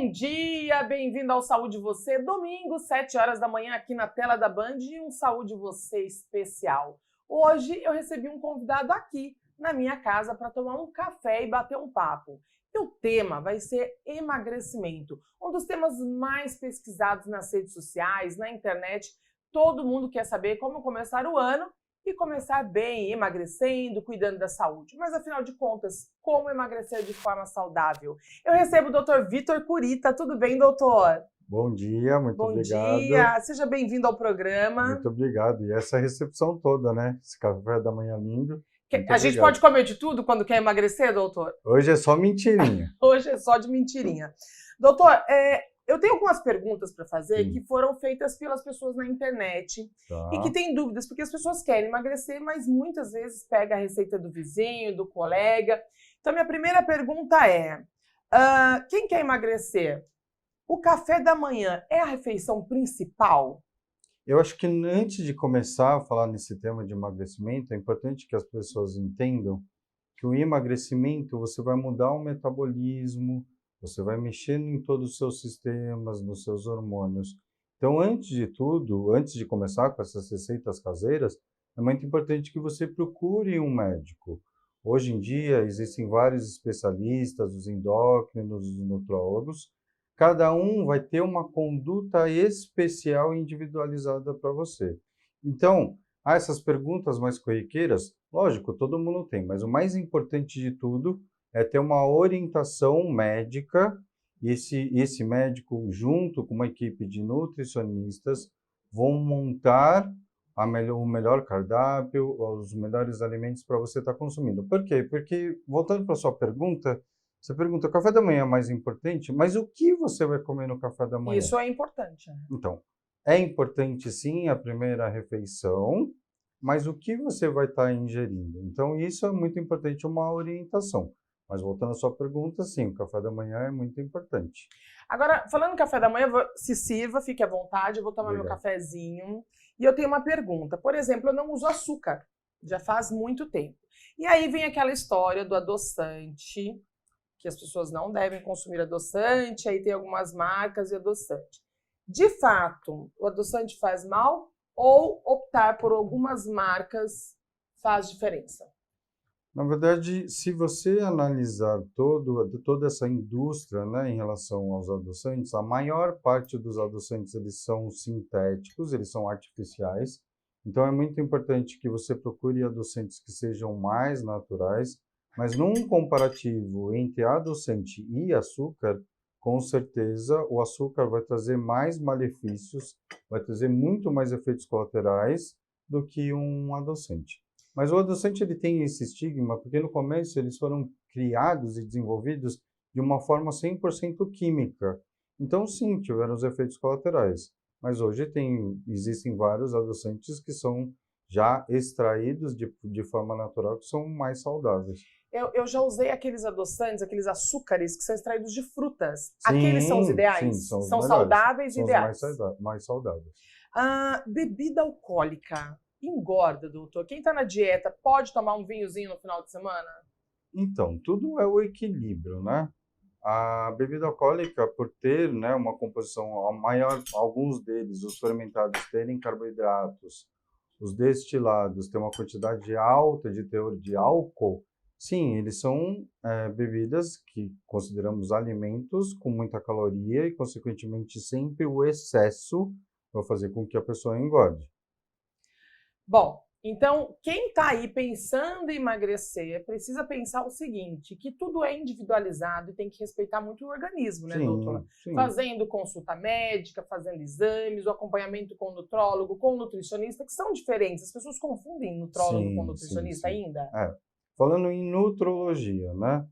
Bom dia, bem-vindo ao Saúde Você, domingo, 7 horas da manhã, aqui na tela da Band, e um Saúde Você especial. Hoje eu recebi um convidado aqui na minha casa para tomar um café e bater um papo. E o tema vai ser emagrecimento, um dos temas mais pesquisados nas redes sociais, na internet. Todo mundo quer saber como começar o ano e começar bem, emagrecendo, cuidando da saúde. Mas, afinal de contas, como emagrecer de forma saudável? Eu recebo o Dr. Vitor Curita. Tudo bem, doutor? Bom dia, muito obrigado. Bom dia, seja bem-vindo ao programa. Muito obrigado. E essa recepção toda, né? Esse café da manhã lindo. A gente pode comer de tudo quando quer emagrecer, doutor? Hoje é só mentirinha. Hoje é só de mentirinha. Doutor, eu tenho algumas perguntas para fazer Sim. que foram feitas pelas pessoas na internet e que têm dúvidas, porque as pessoas querem emagrecer, mas muitas vezes pega a receita do vizinho, do colega. Então, minha primeira pergunta é, quem quer emagrecer, o café da manhã é a refeição principal? Eu acho que antes de começar a falar nesse tema de emagrecimento, é importante que as pessoas entendam que o emagrecimento, você vai mudar o metabolismo, você vai mexer em todos os seus sistemas, nos seus hormônios. Então, antes de tudo, antes de começar com essas receitas caseiras, é muito importante que você procure um médico. Hoje em dia, existem vários especialistas, os endócrinos, os nutrólogos. Cada um vai ter uma conduta especial e individualizada para você. Então, essas perguntas mais corriqueiras, lógico, todo mundo tem, mas o mais importante de tudo é ter uma orientação médica, e esse médico, junto com uma equipe de nutricionistas, vão montar o melhor cardápio, os melhores alimentos para você estar consumindo. Por quê? Porque, voltando para a sua pergunta, você pergunta, o café da manhã é mais importante? Mas o que você vai comer no café da manhã? Isso é importante, né? Então, é importante sim a primeira refeição, mas o que você vai estar ingerindo? Então, isso é muito importante, uma orientação. Mas voltando à sua pergunta, sim, o café da manhã é muito importante. Agora, falando em café da manhã, se sirva, fique à vontade, eu vou tomar meu cafezinho. E eu tenho uma pergunta. Por exemplo, eu não uso açúcar, já faz muito tempo. E aí vem aquela história do adoçante, que as pessoas não devem consumir adoçante, aí tem algumas marcas de adoçante. De fato, o adoçante faz mal ou optar por algumas marcas faz diferença? Na verdade, se você analisar toda essa indústria, né, em relação aos adoçantes, a maior parte dos adoçantes eles são sintéticos, eles são artificiais. Então, é muito importante que você procure adoçantes que sejam mais naturais, mas num comparativo entre adoçante e açúcar, com certeza o açúcar vai trazer mais malefícios, vai trazer muito mais efeitos colaterais do que um adoçante. Mas o adoçante ele tem esse estigma porque no começo eles foram criados e desenvolvidos de uma forma 100% química. Então, sim, tiveram os efeitos colaterais. Mas hoje existem vários adoçantes que são já extraídos de forma natural, que são mais saudáveis. Eu já usei aqueles adoçantes, aqueles açúcares que são extraídos de frutas. Sim, Aqueles são os ideais? sim, são os São melhores. saudáveis e São ideais? os mais saudáveis. Bebida alcoólica engorda, doutor? Quem está na dieta pode tomar um vinhozinho no final de semana? Então, tudo é o equilíbrio, né? A bebida alcoólica, por ter, né, uma composição maior, alguns deles, os fermentados, terem carboidratos, os destilados têm uma quantidade alta de teor de álcool, sim, eles são bebidas que consideramos alimentos com muita caloria e, consequentemente, sempre o excesso vai fazer com que a pessoa engorde. Bom, então, quem está aí pensando em emagrecer precisa pensar o seguinte, que tudo é individualizado e tem que respeitar muito o organismo, né, doutor? Sim. Fazendo consulta médica, fazendo exames, o acompanhamento com o nutrólogo, com o nutricionista, que são diferentes. As pessoas confundem nutrólogo com nutricionista ainda? Falando em nutrologia, né?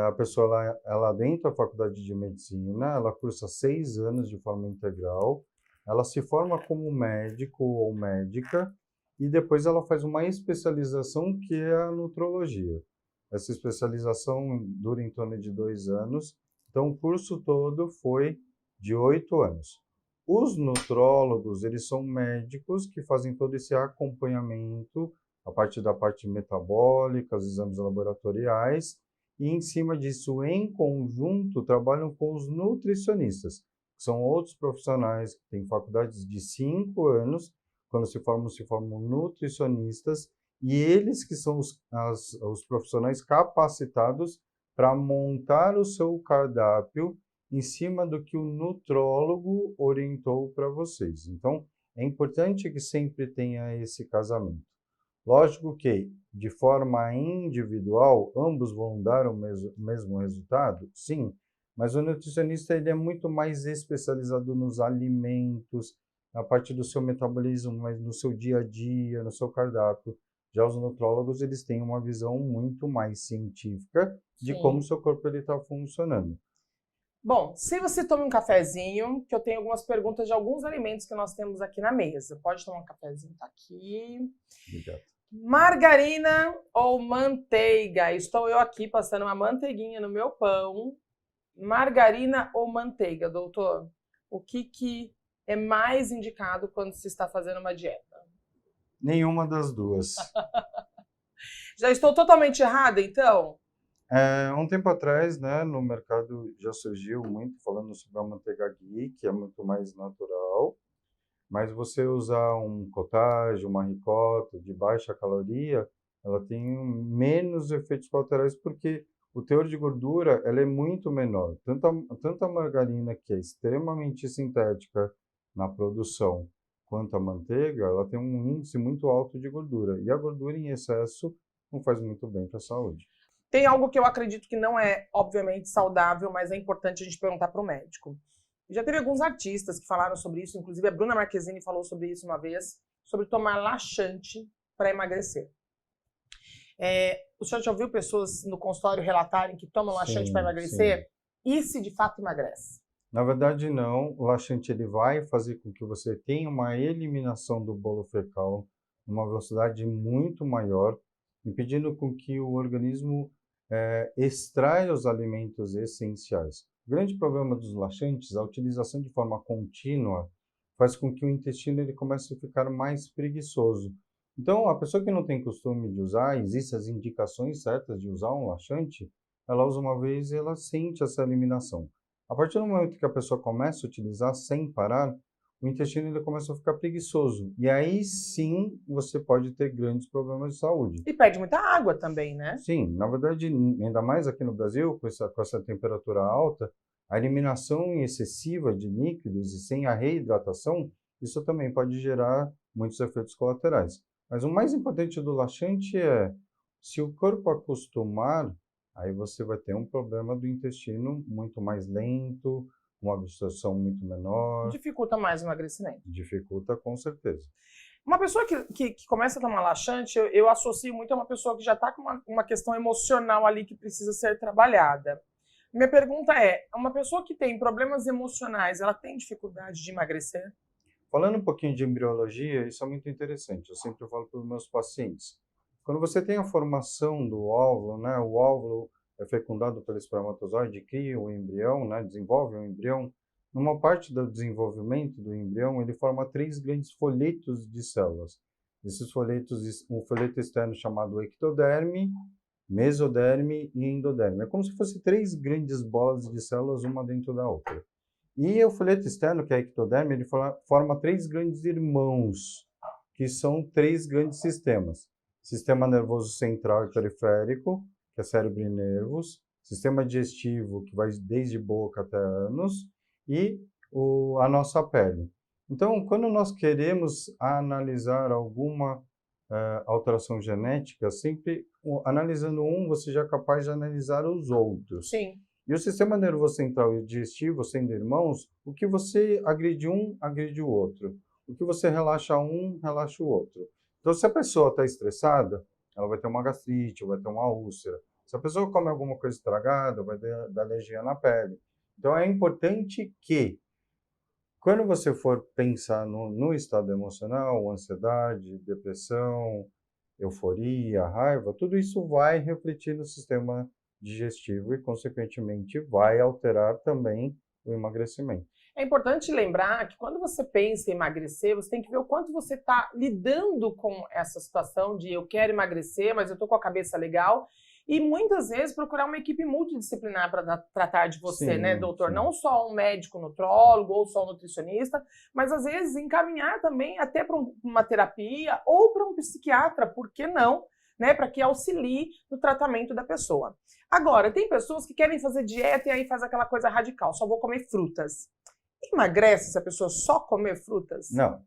A pessoa ela dentro da faculdade de medicina, ela cursa 6 anos de forma integral, ela se forma como médico ou médica, e depois ela faz uma especialização que é a nutrologia. Essa especialização dura em torno de 2 anos, então o curso todo foi de 8 anos. Os nutrólogos, eles são médicos que fazem todo esse acompanhamento, a partir da parte metabólica, os exames laboratoriais, e em cima disso, em conjunto, trabalham com os nutricionistas, que são outros profissionais que têm faculdades de 5 anos, quando se formam nutricionistas, e eles que são os profissionais capacitados para montar o seu cardápio em cima do que o nutrólogo orientou para vocês. Então, é importante que sempre tenha esse casamento. Lógico que, de forma individual, ambos vão dar o mesmo resultado? Sim, mas o nutricionista ele é muito mais especializado nos alimentos, na parte do seu metabolismo, mas no seu dia a dia, no seu cardápio. Já os nutrólogos, eles têm uma visão muito mais científica de como o seu corpo está funcionando. Bom, se você toma um cafezinho, que eu tenho algumas perguntas de alguns alimentos que nós temos aqui na mesa. Pode tomar um cafezinho, tá aqui. Obrigado. Margarina ou manteiga? Estou eu aqui passando uma manteiguinha no meu pão. Margarina ou manteiga, doutor? O que é mais indicado quando se está fazendo uma dieta? Nenhuma das duas. Já estou totalmente errada, então? Um tempo atrás, né, no mercado já surgiu muito falando sobre a manteiga ghee, que é muito mais natural, mas você usar um cottage, uma ricota de baixa caloria, ela tem menos efeitos colaterais porque o teor de gordura ela é muito menor. Tanto a margarina, que é extremamente sintética na produção, quanto a manteiga, ela tem um índice muito alto de gordura. E a gordura em excesso não faz muito bem para a saúde. Tem algo que eu acredito que não é, obviamente, saudável, mas é importante a gente perguntar para o médico. Já teve alguns artistas que falaram sobre isso, inclusive a Bruna Marquezine falou sobre isso uma vez, sobre tomar laxante para emagrecer. O senhor já ouviu pessoas no consultório relatarem que tomam laxante para emagrecer? Sim. E se de fato emagrece? Na verdade, não. O laxante ele vai fazer com que você tenha uma eliminação do bolo fecal numa velocidade muito maior, impedindo com que o organismo extraia os alimentos essenciais. O grande problema dos laxantes, a utilização de forma contínua, faz com que o intestino ele comece a ficar mais preguiçoso. Então, a pessoa que não tem costume de usar, existem as indicações certas de usar um laxante, ela usa uma vez e ela sente essa eliminação. A partir do momento que a pessoa começa a utilizar sem parar, o intestino ele começa a ficar preguiçoso. E aí sim você pode ter grandes problemas de saúde. E perde muita água também, né? Sim, na verdade, ainda mais aqui no Brasil, com essa temperatura alta, a eliminação excessiva de líquidos e sem a reidratação, isso também pode gerar muitos efeitos colaterais. Mas o mais importante do laxante é, se o corpo acostumar, aí você vai ter um problema do intestino muito mais lento, uma absorção muito menor. Dificulta mais o emagrecimento. Dificulta, com certeza. Uma pessoa que começa a tomar laxante, eu associo muito a uma pessoa que já está com uma questão emocional ali que precisa ser trabalhada. Minha pergunta é, uma pessoa que tem problemas emocionais, ela tem dificuldade de emagrecer? Falando um pouquinho de embriologia, isso é muito interessante. Eu sempre falo para os meus pacientes. Quando você tem a formação do óvulo, né, o óvulo é fecundado pelo espermatozoide, cria o embrião, né, desenvolve o embrião. Numa parte do desenvolvimento do embrião, ele forma 3 grandes folhetos de células. Esses folhetos, um folheto externo chamado ectoderme, mesoderme e endoderme. É como se fossem 3 grandes bolas de células, uma dentro da outra. E o folheto externo, que é a ectoderme, ele forma 3 grandes irmãos, que são 3 grandes sistemas. Sistema nervoso central e periférico, que é cérebro e nervos, sistema digestivo, que vai desde boca até ânus, e a nossa pele. Então, quando nós queremos analisar alguma alteração genética, sempre analisando um, você já é capaz de analisar os outros. Sim. E o sistema nervoso central e digestivo, sendo irmãos, o que você agride um, agride o outro. O que você relaxa um, relaxa o outro. Então, se a pessoa está estressada, ela vai ter uma gastrite, vai ter uma úlcera. Se a pessoa come alguma coisa estragada, vai dar alergia na pele. Então, é importante que, quando você for pensar no estado emocional, ansiedade, depressão, euforia, raiva, tudo isso vai refletir no sistema digestivo e, consequentemente, vai alterar também o emagrecimento. É importante lembrar que quando você pensa em emagrecer, você tem que ver o quanto você está lidando com essa situação de eu quero emagrecer, mas eu estou com a cabeça legal. E muitas vezes procurar uma equipe multidisciplinar para tratar de você, Sim, né, doutor? sim. Não só um médico nutrólogo ou só um nutricionista, mas às vezes encaminhar também até para uma terapia ou para um psiquiatra, por que não? Né, para que auxilie no tratamento da pessoa. Agora, tem pessoas que querem fazer dieta e aí faz aquela coisa radical, só vou comer frutas. Emagrece se a pessoa só comer frutas? Não.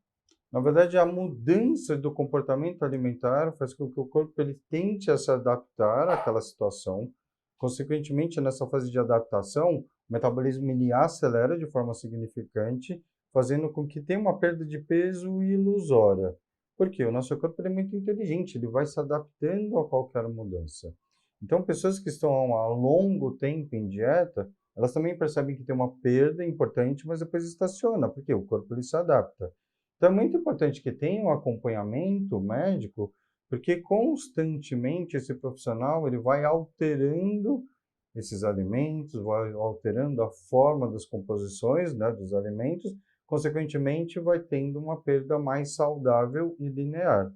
Na verdade, a mudança do comportamento alimentar faz com que o corpo ele tente a se adaptar àquela situação. Consequentemente, nessa fase de adaptação, o metabolismo ele acelera de forma significante, fazendo com que tenha uma perda de peso ilusória. Por quê? O nosso corpo ele é muito inteligente, ele vai se adaptando a qualquer mudança. Então, pessoas que estão há longo tempo em dieta, elas também percebem que tem uma perda importante, mas depois estaciona, porque o corpo ele se adapta. Então, é muito importante que tenha um acompanhamento médico, porque constantemente esse profissional ele vai alterando esses alimentos, vai alterando a forma das composições, né, dos alimentos, consequentemente vai tendo uma perda mais saudável e linear.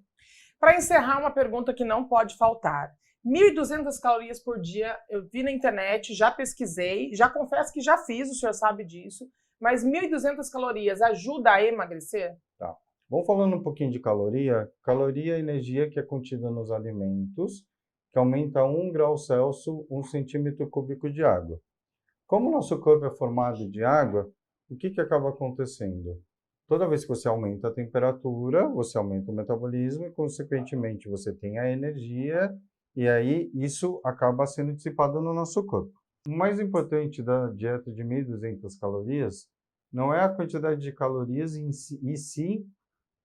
Para encerrar, uma pergunta que não pode faltar. 1.200 calorias por dia, eu vi na internet, já pesquisei, já confesso que já fiz, o senhor sabe disso, mas 1.200 calorias ajuda a emagrecer? Tá. Vamos falando um pouquinho de caloria. Caloria é energia que é contida nos alimentos, que aumenta a 1 grau Celsius, 1 centímetro cúbico de água. Como o nosso corpo é formado de água, o que acaba acontecendo? Toda vez que você aumenta a temperatura, você aumenta o metabolismo e, consequentemente, você tem a energia e aí isso acaba sendo dissipado no nosso corpo. O mais importante da dieta de 1.200 calorias não é a quantidade de calorias em si, e sim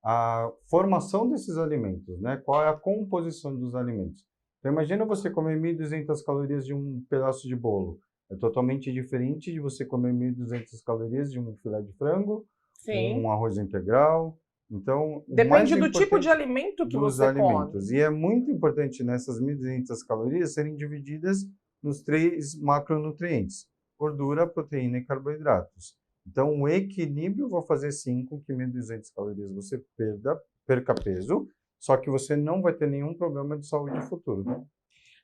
a formação desses alimentos, né? Qual é a composição dos alimentos. Então, imagina você comer 1.200 calorias de um pedaço de bolo. É totalmente diferente de você comer 1.200 calorias de um filé de frango, Sim. um arroz integral. Então, depende do tipo de alimento que você come. E é muito importante nessas 1.200 calorias serem divididas nos 3 macronutrientes: gordura, proteína e carboidratos. Então, o equilíbrio vai fazer sim com que 1.200 calorias você perca peso, só que você não vai ter nenhum problema de saúde futuro.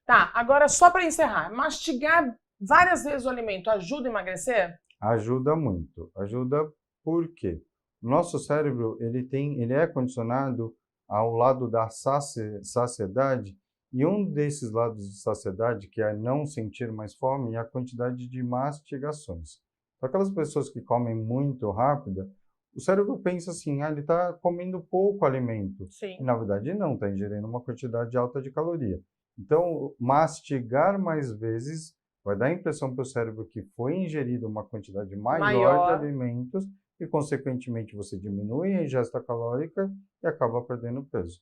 Tá, agora só para encerrar, mastigar várias vezes o alimento ajuda a emagrecer? Ajuda muito. Ajuda por quê? O nosso cérebro ele é condicionado ao lado da saciedade, e um desses lados de saciedade, que é não sentir mais fome, é a quantidade de mastigações. Para aquelas pessoas que comem muito rápido, o cérebro pensa assim, ele está comendo pouco alimento. Sim. E, na verdade, não, está ingerindo uma quantidade alta de caloria. Então, mastigar mais vezes vai dar a impressão para o cérebro que foi ingerido uma quantidade maior de alimentos e, consequentemente, você diminui a ingesta calórica e acaba perdendo peso.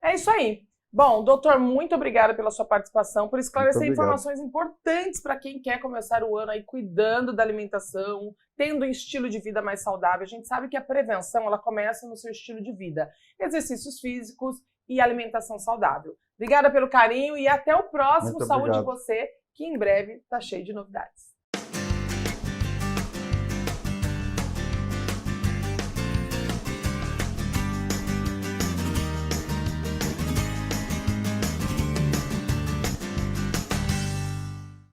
É isso aí. Bom, doutor, muito obrigada pela sua participação, por esclarecer informações importantes para quem quer começar o ano aí cuidando da alimentação, tendo um estilo de vida mais saudável. A gente sabe que a prevenção ela começa no seu estilo de vida, exercícios físicos e alimentação saudável. Obrigada pelo carinho e até o próximo Saúde Você, que em breve está cheio de novidades.